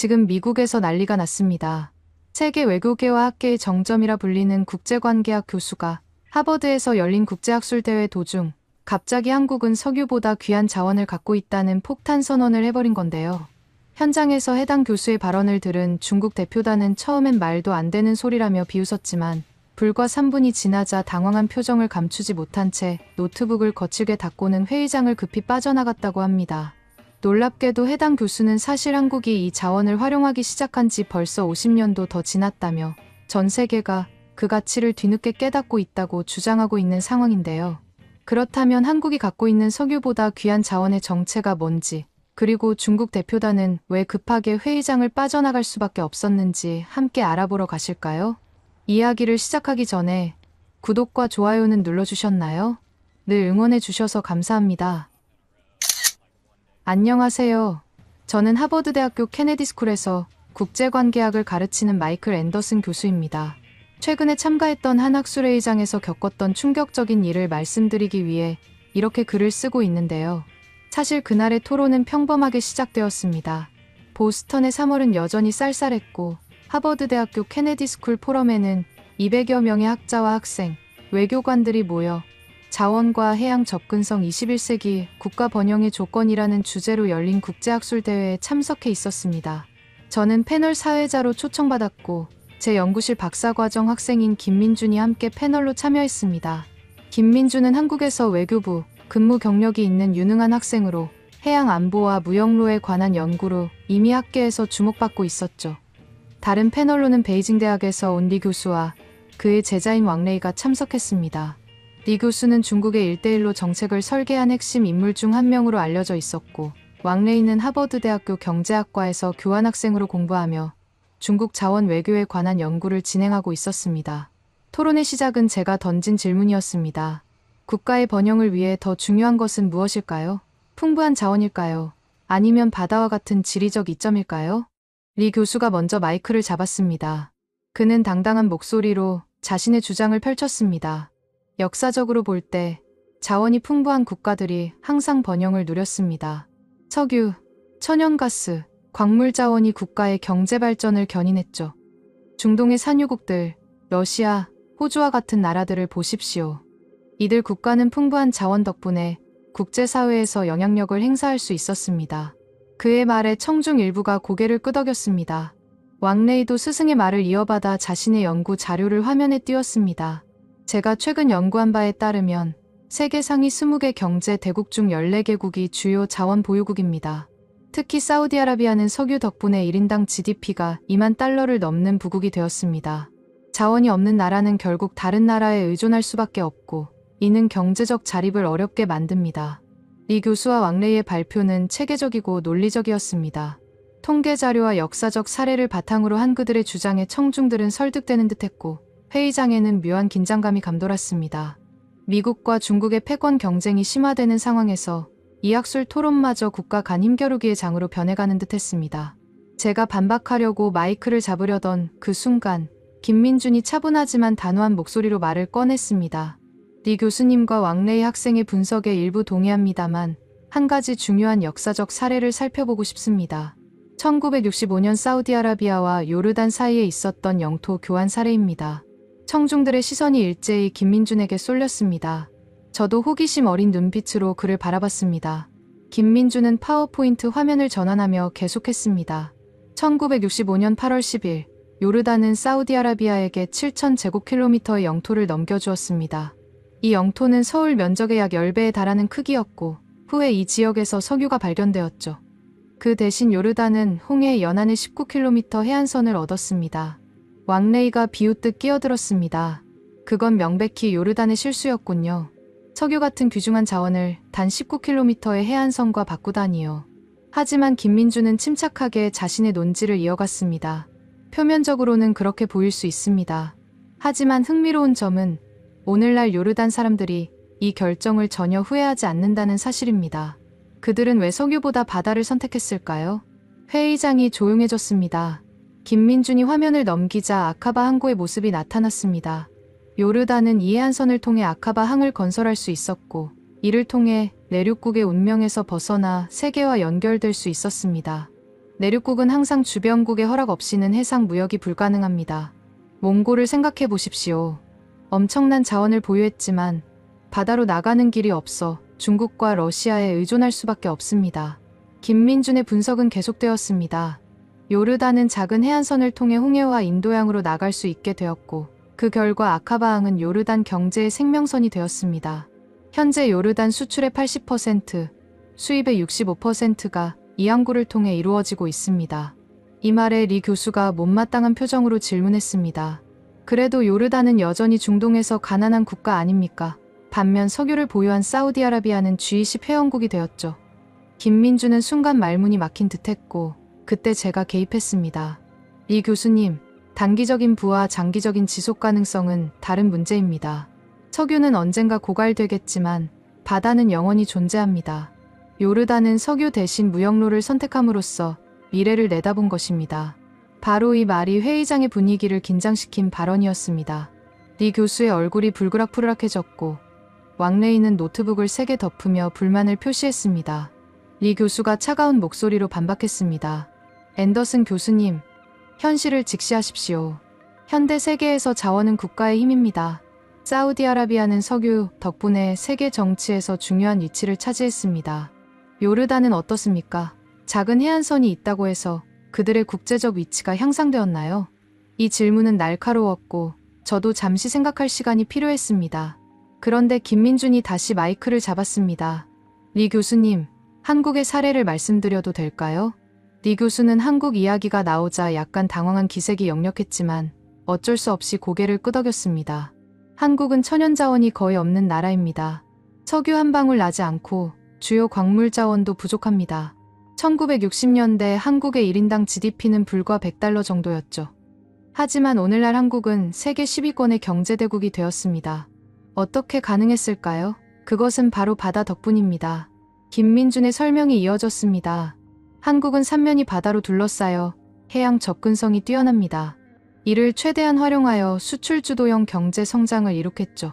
지금 미국에서 난리가 났습니다. 세계 외교계와 학계의 정점이라 불리는 국제관계학 교수가 하버드에서 열린 국제학술대회 도중 갑자기 한국은 석유보다 귀한 자원을 갖고 있다는 폭탄 선언을 해버린 건데요. 현장에서 해당 교수의 발언을 들은 중국 대표단은 처음엔 말도 안 되는 소리라며 비웃었지만 불과 3분이 지나자 당황한 표정을 감추지 못한 채 노트북을 거칠게 닫고는 회의장을 급히 빠져나갔다고 합니다. 놀랍게도 해당 교수는 사실 한국이 이 자원을 활용하기 시작한 지 벌써 50년도 더 지났다며 전 세계가 그 가치를 뒤늦게 깨닫고 있다고 주장하고 있는 상황인데요. 그렇다면 한국이 갖고 있는 석유보다 귀한 자원의 정체가 뭔지, 그리고 중국 대표단은 왜 급하게 회의장을 빠져나갈 수밖에 없었는지 함께 알아보러 가실까요? 이야기를 시작하기 전에 구독과 좋아요는 눌러주셨나요? 늘 응원해주셔서 감사합니다. 안녕하세요. 저는 하버드대학교 케네디스쿨에서 국제관계학을 가르치는 마이클 앤더슨 교수입니다. 최근에 참가했던 한 학술회의장에서 겪었던 충격적인 일을 말씀드리기 위해 이렇게 글을 쓰고 있는데요. 사실 그날의 토론은 평범하게 시작되었습니다. 보스턴의 3월은 여전히 쌀쌀했고 하버드대학교 케네디스쿨 포럼에는 200여 명의 학자와 학생, 외교관들이 모여 자원과 해양 접근성 21세기 국가 번영의 조건이라는 주제로 열린 국제학술대회에 참석해 있었습니다. 저는 패널 사회자로 초청받았고 제 연구실 박사과정 학생인 김민준이 함께 패널로 참여했습니다. 김민준은 한국에서 외교부 근무 경력이 있는 유능한 학생으로 해양 안보와 무역로에 관한 연구로 이미 학계에서 주목받고 있었죠. 다른 패널로는 베이징 대학에서 온 리 교수와 그의 제자인 왕레이가 참석했습니다. 리 교수는 중국의 1대1로 정책을 설계한 핵심 인물 중 한 명으로 알려져 있었고 왕레이는 하버드대학교 경제학과에서 교환학생으로 공부하며 중국 자원 외교에 관한 연구를 진행하고 있었습니다. 토론의 시작은 제가 던진 질문이었습니다. 국가의 번영을 위해 더 중요한 것은 무엇일까요? 풍부한 자원일까요? 아니면 바다와 같은 지리적 이점일까요? 리 교수가 먼저 마이크를 잡았습니다. 그는 당당한 목소리로 자신의 주장을 펼쳤습니다. 역사적으로 볼 때 자원이 풍부한 국가들이 항상 번영을 누렸습니다. 석유, 천연가스, 광물 자원이 국가의 경제 발전을 견인했죠. 중동의 산유국들, 러시아, 호주와 같은 나라들을 보십시오. 이들 국가는 풍부한 자원 덕분에 국제사회에서 영향력을 행사할 수 있었습니다. 그의 말에 청중 일부가 고개를 끄덕였습니다. 왕레이도 스승의 말을 이어받아 자신의 연구 자료를 화면에 띄웠습니다. 제가 최근 연구한 바에 따르면 세계 상위 20개 경제 대국 중 14개국이 주요 자원 보유국입니다. 특히 사우디아라비아는 석유 덕분에 1인당 GDP가 2만 달러를 넘는 부국이 되었습니다. 자원이 없는 나라는 결국 다른 나라에 의존할 수밖에 없고 이는 경제적 자립을 어렵게 만듭니다. 리 교수와 왕레이의 발표는 체계적이고 논리적이었습니다. 통계 자료와 역사적 사례를 바탕으로 한 그들의 주장에 청중들은 설득되는 듯했고 회의장에는 묘한 긴장감이 감돌았습니다. 미국과 중국의 패권 경쟁이 심화되는 상황에서 이 학술 토론마저 국가 간 힘겨루기의 장으로 변해가는 듯했습니다. 제가 반박하려고 마이크를 잡으려던 그 순간 김민준이 차분하지만 단호한 목소리로 말을 꺼냈습니다. 리 교수님과 왕레이 학생의 분석에 일부 동의합니다만 한 가지 중요한 역사적 사례를 살펴보고 싶습니다. 1965년 사우디아라비아와 요르단 사이에 있었던 영토 교환 사례입니다. 청중들의 시선이 일제히 김민준에게 쏠렸습니다. 저도 호기심 어린 눈빛으로 그를 바라봤습니다. 김민준은 파워포인트 화면을 전환하며 계속했습니다. 1965년 8월 10일 요르단은 사우디아라비아에게 7,000제곱킬로미터의 영토를 넘겨주었습니다. 이 영토는 서울 면적의 약 10배에 달하는 크기였고 후에 이 지역에서 석유가 발견되었죠. 그 대신 요르단은 홍해 연안의 19km 해안선을 얻었습니다. 왕레이가 비웃듯 끼어들었습니다. 그건 명백히 요르단의 실수였군요. 석유 같은 귀중한 자원을 단 19km의 해안선과 바꾸다니요. 하지만 김민준은 침착하게 자신의 논지를 이어갔습니다. 표면적으로는 그렇게 보일 수 있습니다. 하지만 흥미로운 점은 오늘날 요르단 사람들이 이 결정을 전혀 후회하지 않는다는 사실입니다. 그들은 왜 석유보다 바다를 선택했을까요? 회의장이 조용해졌습니다. 김민준이 화면을 넘기자 아카바 항구의 모습이 나타났습니다. 요르단은 이 해안선을 통해 아카바 항을 건설할 수 있었고 이를 통해 내륙국의 운명에서 벗어나 세계와 연결될 수 있었습니다. 내륙국은 항상 주변국의 허락 없이는 해상 무역이 불가능합니다. 몽골을 생각해 보십시오. 엄청난 자원을 보유했지만 바다로 나가는 길이 없어 중국과 러시아에 의존할 수밖에 없습니다. 김민준의 분석은 계속되었습니다. 요르단은 작은 해안선을 통해 홍해와 인도양으로 나갈 수 있게 되었고 그 결과 아카바항은 요르단 경제의 생명선이 되었습니다. 현재 요르단 수출의 80%, 수입의 65%가 이 항구를 통해 이루어지고 있습니다. 이 말에 리 교수가 못마땅한 표정으로 질문했습니다. 그래도 요르단은 여전히 중동에서 가난한 국가 아닙니까? 반면 석유를 보유한 사우디아라비아는 G20 회원국이 되었죠. 김민준은 순간 말문이 막힌 듯했고 그때 제가 개입했습니다. 리 교수님, 단기적인 부와 장기적인 지속 가능성은 다른 문제입니다. 석유는 언젠가 고갈되겠지만 바다는 영원히 존재합니다. 요르단은 석유 대신 무역로를 선택함으로써 미래를 내다본 것입니다. 바로 이 말이 회의장의 분위기를 긴장시킨 발언이었습니다. 리 교수의 얼굴이 불그락푸르락해졌고 왕레이는 노트북을 세게 덮으며 불만을 표시했습니다. 리 교수가 차가운 목소리로 반박했습니다. 앤더슨 교수님, 현실을 직시하십시오. 현대 세계에서 자원은 국가의 힘입니다. 사우디아라비아는 석유 덕분에 세계 정치에서 중요한 위치를 차지했습니다. 요르단은 어떻습니까? 작은 해안선이 있다고 해서 그들의 국제적 위치가 향상되었나요? 이 질문은 날카로웠고 저도 잠시 생각할 시간이 필요했습니다. 그런데 김민준이 다시 마이크를 잡았습니다. 리 교수님, 한국의 사례를 말씀드려도 될까요? 리 교수는 한국 이야기가 나오자 약간 당황한 기색이 역력했지만 어쩔 수 없이 고개를 끄덕였습니다. 한국은 천연자원이 거의 없는 나라입니다. 석유 한 방울 나지 않고 주요 광물 자원도 부족합니다. 1960년대 한국의 1인당 GDP는 불과 $100 정도였죠. 하지만 오늘날 한국은 세계 10위권의 경제대국이 되었습니다. 어떻게 가능했을까요? 그것은 바로 바다 덕분입니다. 김민준의 설명이 이어졌습니다. 한국은 삼면이 바다로 둘러싸여 해양 접근성이 뛰어납니다. 이를 최대한 활용하여 수출주도형 경제 성장을 이룩했죠.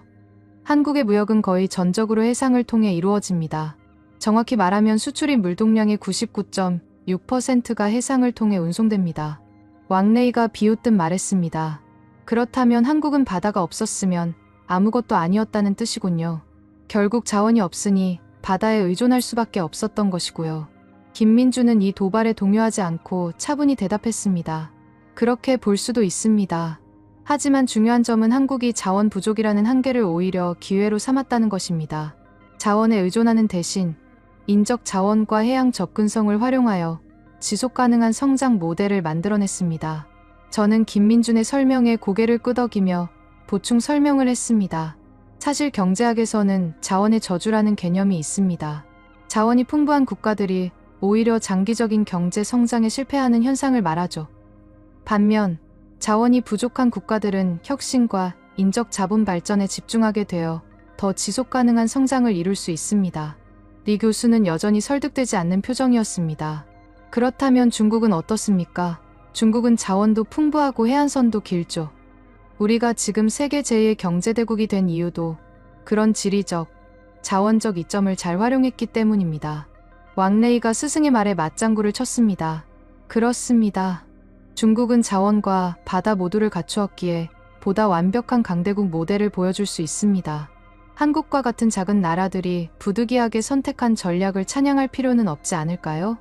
한국의 무역은 거의 전적으로 해상을 통해 이루어집니다. 정확히 말하면 수출입 물동량의 99.6%가 해상을 통해 운송됩니다. 왕레이가 비웃듯 말했습니다. 그렇다면 한국은 바다가 없었으면 아무것도 아니었다는 뜻이군요. 결국 자원이 없으니 바다에 의존할 수밖에 없었던 것이고요. 김민준은 이 도발에 동요하지 않고 차분히 대답했습니다. 그렇게 볼 수도 있습니다. 하지만 중요한 점은 한국이 자원 부족이라는 한계를 오히려 기회로 삼았다는 것입니다. 자원에 의존하는 대신 인적 자원과 해양 접근성을 활용하여 지속 가능한 성장 모델을 만들어냈습니다. 저는 김민준의 설명에 고개를 끄덕이며 보충 설명을 했습니다. 사실 경제학에서는 자원의 저주라는 개념이 있습니다. 자원이 풍부한 국가들이 오히려 장기적인 경제 성장에 실패하는 현상을 말하죠. 반면 자원이 부족한 국가들은 혁신과 인적 자본 발전에 집중하게 되어 더 지속 가능한 성장을 이룰 수 있습니다. 리 교수는 여전히 설득되지 않는 표정이었습니다. 그렇다면 중국은 어떻습니까? 중국은 자원도 풍부하고 해안선도 길죠. 우리가 지금 세계 제2의 경제대국이 된 이유도 그런 지리적, 자원적 이점을 잘 활용했기 때문입니다. 왕레이가 스승의 말에 맞장구를 쳤습니다. 그렇습니다. 중국은 자원과 바다 모두를 갖추었기에 보다 완벽한 강대국 모델을 보여줄 수 있습니다. 한국과 같은 작은 나라들이 부득이하게 선택한 전략을 찬양할 필요는 없지 않을까요?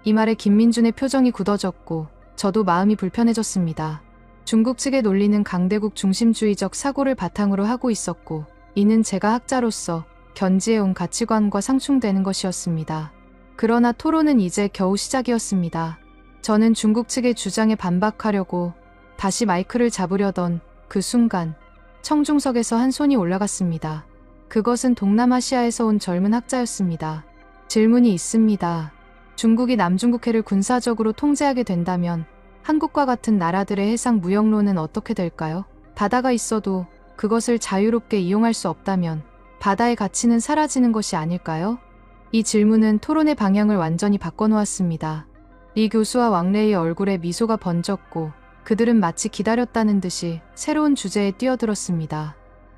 이 말에 김민준의 표정이 굳어졌고 저도 마음이 불편해졌습니다. 중국 측의 논리는 강대국 중심주의적 사고를 바탕으로 하고 있었고 이는 제가 학자로서 견지해온 가치관과 상충되는 것이었습니다. 그러나 토론은 이제 겨우 시작이었습니다. 저는 중국 측의 주장에 반박하려고 다시 마이크를 잡으려던 그 순간 청중석에서 한 손이 올라갔습니다. 그것은 동남아시아에서 온 젊은 학자였습니다. 질문이 있습니다. 중국이 남중국해를 군사적으로 통제하게 된다면 한국과 같은 나라들의 해상 무역로는 어떻게 될까요? 바다가 있어도 그것을 자유롭게 이용할 수 없다면 바다의 가치는 사라지는 것이 아닐까요? 이 질문은 토론의 방향을 완전히 바꿔놓았습니다. 리 교수와 왕레이의 얼굴에 미소가 번졌고 그들은 마치 기다렸다는 듯이 새로운 주제에 뛰어들었습니다.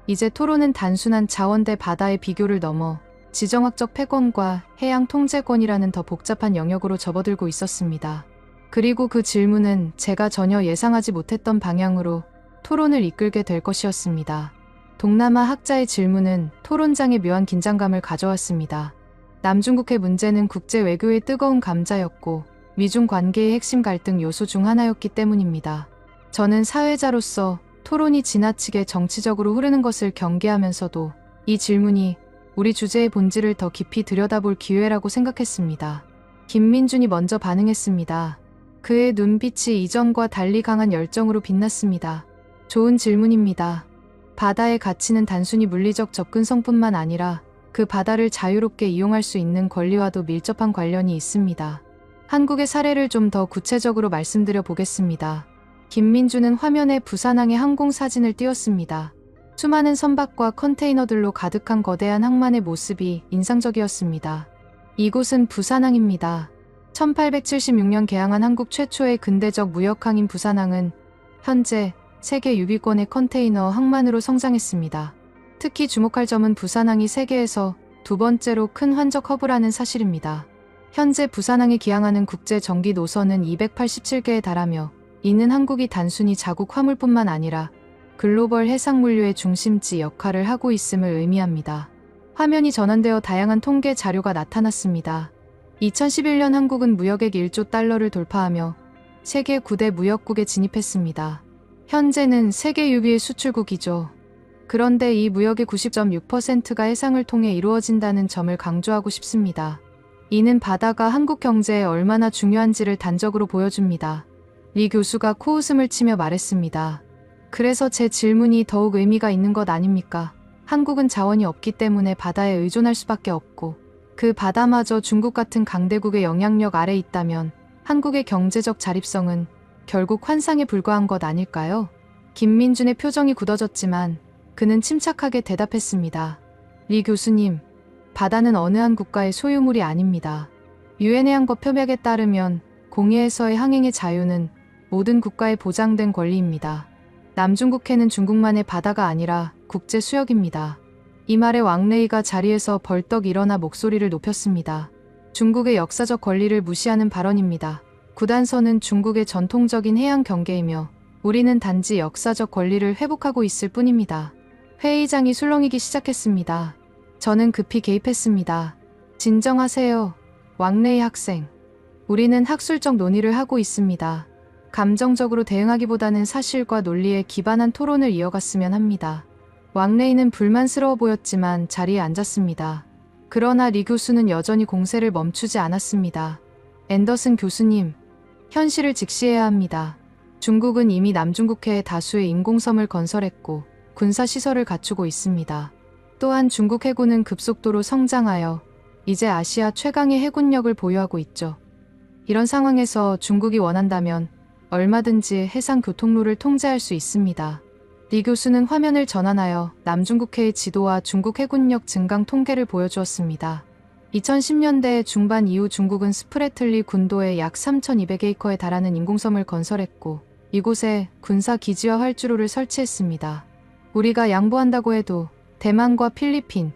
이제 토론은 단순한 자원 대 바다의 비교를 넘어 지정학적 패권과 해양 통제권이라는 더 복잡한 영역으로 접어들고 있었습니다. 그리고 그 질문은 제가 전혀 예상하지 못했던 방향으로 토론을 이끌게 될 것이었습니다. 동남아 학자의 질문은 토론장에 묘한 긴장감을 가져왔습니다. 남중국해 문제는 국제 외교의 뜨거운 감자였고 미중 관계의 핵심 갈등 요소 중 하나였기 때문입니다. 저는 사회자로서 토론이 지나치게 정치적으로 흐르는 것을 경계하면서도 이 질문이 우리 주제의 본질을 더 깊이 들여다볼 기회라고 생각했습니다. 김민준이 먼저 반응했습니다. 그의 눈빛이 이전과 달리 강한 열정으로 빛났습니다. 좋은 질문입니다. 바다의 가치는 단순히 물리적 접근성뿐만 아니라 그 바다를 자유롭게 이용할 수 있는 권리와도 밀접한 관련이 있습니다. 한국의 사례를 좀 더 구체적으로 말씀드려 보겠습니다. 김민주는 화면에 부산항의 항공 사진을 띄웠습니다. 수많은 선박과 컨테이너들로 가득한 거대한 항만의 모습이 인상적이었습니다. 이곳은 부산항입니다. 1876년 개항한 한국 최초의 근대적 무역항인 부산항은 현재 세계 유비권의 컨테이너 항만으로 성장했습니다. 특히 주목할 점은 부산항이 세계에서 두 번째로 큰 환적 허브라는 사실입니다. 현재 부산항에 기항하는 국제 정기 노선은 287개에 달하며 이는 한국이 단순히 자국 화물뿐만 아니라 글로벌 해상물류의 중심지 역할을 하고 있음을 의미합니다. 화면이 전환되어 다양한 통계 자료가 나타났습니다. 2011년 한국은 무역액 1조 달러를 돌파하며 세계 9대 무역국에 진입했습니다. 현재는 세계 유비의 수출국이죠. 그런데 이 무역의 90.6%가 해상을 통해 이루어진다는 점을 강조하고 싶습니다. 이는 바다가 한국 경제에 얼마나 중요한지를 단적으로 보여줍니다. 리 교수가 코웃음을 치며 말했습니다. 그래서 제 질문이 더욱 의미가 있는 것 아닙니까? 한국은 자원이 없기 때문에 바다에 의존할 수밖에 없고 그 바다마저 중국 같은 강대국의 영향력 아래 있다면 한국의 경제적 자립성은 결국 환상에 불과한 것 아닐까요? 김민준의 표정이 굳어졌지만 그는 침착하게 대답했습니다. 리 교수님, 바다는 어느 한 국가의 소유물이 아닙니다. 유엔 해양법 협약에 따르면 공해에서의 항행의 자유는 모든 국가에 보장된 권리입니다. 남중국해는 중국만의 바다가 아니라 국제 수역입니다. 이 말에 왕레이가 자리에서 벌떡 일어나 목소리를 높였습니다. 중국의 역사적 권리를 무시하는 발언입니다. 구단선은 중국의 전통적인 해양 경계이며 우리는 단지 역사적 권리를 회복하고 있을 뿐입니다. 회의장이 술렁이기 시작했습니다. 저는 급히 개입했습니다. 진정하세요. 왕레이 학생. 우리는 학술적 논의를 하고 있습니다. 감정적으로 대응하기보다는 사실과 논리에 기반한 토론을 이어갔으면 합니다. 왕레이는 불만스러워 보였지만 자리에 앉았습니다. 그러나 리 교수는 여전히 공세를 멈추지 않았습니다. 앤더슨 교수님, 현실을 직시해야 합니다. 중국은 이미 남중국해에 다수의 인공섬을 건설했고 군사시설을 갖추고 있습니다. 또한 중국 해군은 급속도로 성장하여 이제 아시아 최강의 해군력을 보유하고 있죠. 이런 상황에서 중국이 원한다면 얼마든지 해상 교통로를 통제할 수 있습니다. 리 교수는 화면을 전환하여 남중국해의 지도와 중국 해군력 증강 통계를 보여주었습니다. 2010년대 중반 이후 중국은 스프레틀리 군도에 약 3,200에이커에 달하는 인공섬을 건설했고 이곳에 군사 기지와 활주로를 설치했습니다. 우리가 양보한다고 해도 대만과 필리핀,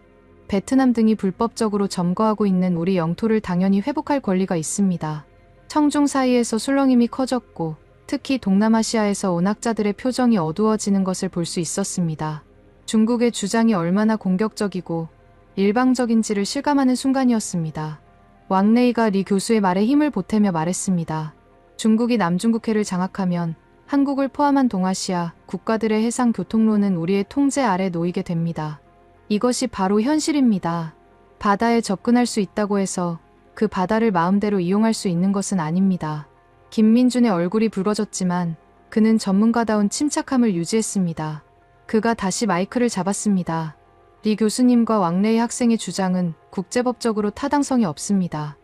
베트남 등이 불법적으로 점거하고 있는 우리 영토를 당연히 회복할 권리가 있습니다. 청중 사이에서 술렁임이 커졌고 특히 동남아시아에서 온 학자들의 표정이 어두워지는 것을 볼 수 있었습니다. 중국의 주장이 얼마나 공격적이고 일방적인지를 실감하는 순간이었습니다. 왕레이가 리 교수의 말에 힘을 보태며 말했습니다. 중국이 남중국해를 장악하면 한국을 포함한 동아시아 국가들의 해상 교통로는 우리의 통제 아래 놓이게 됩니다. 이것이 바로 현실입니다. 바다에 접근할 수 있다고 해서 그 바다를 마음대로 이용할 수 있는 것은 아닙니다. 김민준의 얼굴이 붉어졌지만 그는 전문가다운 침착함을 유지했습니다. 그가 다시 마이크를 잡았습니다. 리 교수님과 왕레이 학생의 주장은 국제법적으로 타당성이 없습니다.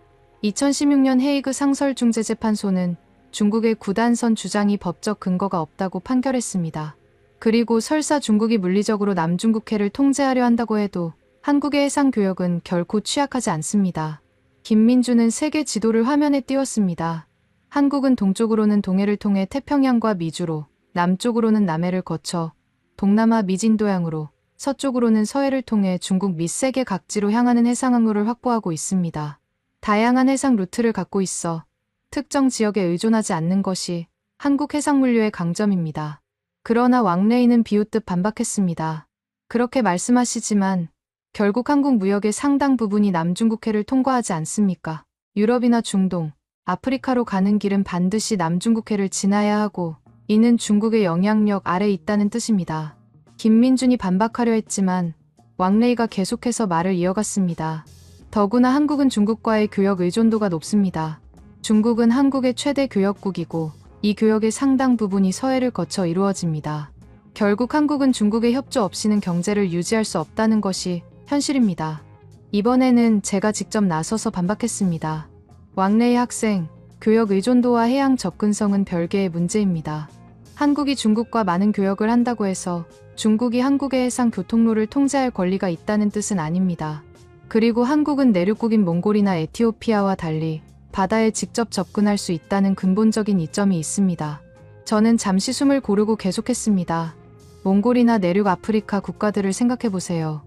2016년 헤이그 상설중재재판소는 중국의 구단선 주장이 법적 근거가 없다고 판결했습니다. 그리고 설사 중국이 물리적으로 남중국해를 통제하려 한다고 해도 한국의 해상교역은 결코 취약하지 않습니다. 김민준은 세계 지도를 화면에 띄웠습니다. 한국은 동쪽으로는 동해를 통해 태평양과 미주로, 남쪽으로는 남해를 거쳐 동남아 미진도양으로, 서쪽으로는 서해를 통해 중국 및 세계 각지로 향하는 해상항로를 확보하고 있습니다. 다양한 해상 루트를 갖고 있어 특정 지역에 의존하지 않는 것이 한국 해상물류의 강점입니다. 그러나 왕레이는 비웃듯 반박했습니다. 그렇게 말씀하시지만 결국 한국 무역의 상당 부분이 남중국해를 통과하지 않습니까? 유럽이나 중동, 아프리카로 가는 길은 반드시 남중국해를 지나야 하고 이는 중국의 영향력 아래 있다는 뜻입니다. 김민준이 반박하려 했지만 왕레이가 계속해서 말을 이어갔습니다. 더구나 한국은 중국과의 교역 의존도가 높습니다. 중국은 한국의 최대 교역국이고 이 교역의 상당 부분이 서해를 거쳐 이루어집니다. 결국 한국은 중국의 협조 없이는 경제를 유지할 수 없다는 것이 현실입니다. 이번에는 제가 직접 나서서 반박했습니다. 왕레이 학생, 교역 의존도와 해양 접근성은 별개의 문제입니다. 한국이 중국과 많은 교역을 한다고 해서 중국이 한국의 해상 교통로를 통제할 권리가 있다는 뜻은 아닙니다. 그리고 한국은 내륙국인 몽골이나 에티오피아와 달리 바다에 직접 접근할 수 있다는 근본적인 이점이 있습니다. 저는 잠시 숨을 고르고 계속했습니다. 몽골이나 내륙 아프리카 국가들을 생각해보세요.